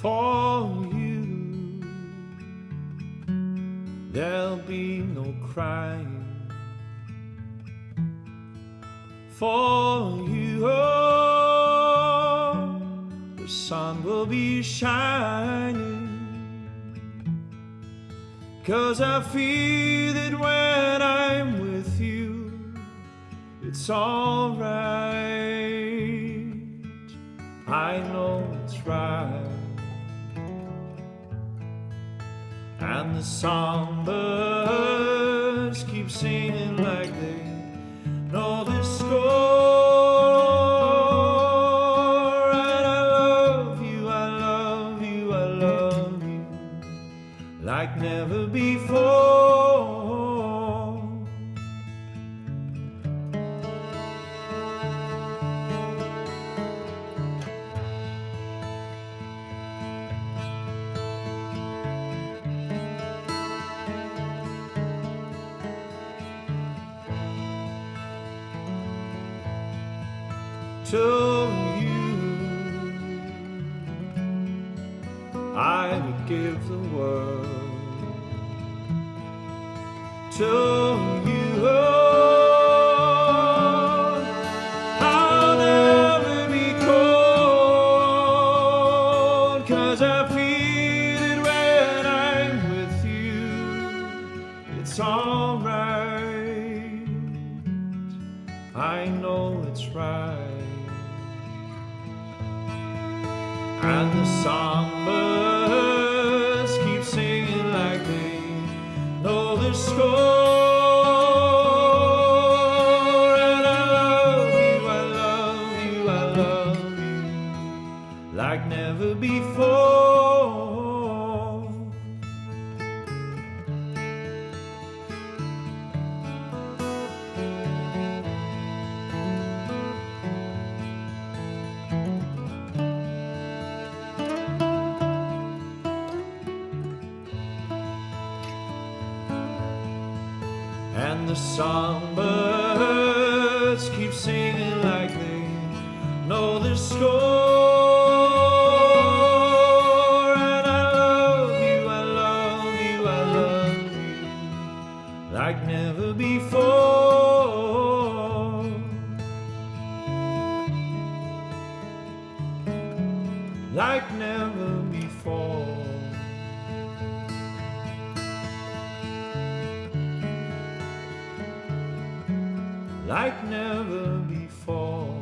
For you, there'll be no crying. For you, oh, the sun will be shining. 'Cause I feel that when I'm with you, it's alright. I know it's right. And the songbirds keep singing like they know the score. And I love you, I love you, I love you like never before. To you, I would give the world. To you, oh, I'll never be cold. 'Cause I feel it when I'm with you, it's alright. I know it's right. And the songbirds keep singing like they know the score. And I love you, I love you, I love you like never before. And the songbirds keep singing like they know the score. And I love you, I love you, I love you like never before. Like never before. Like never before.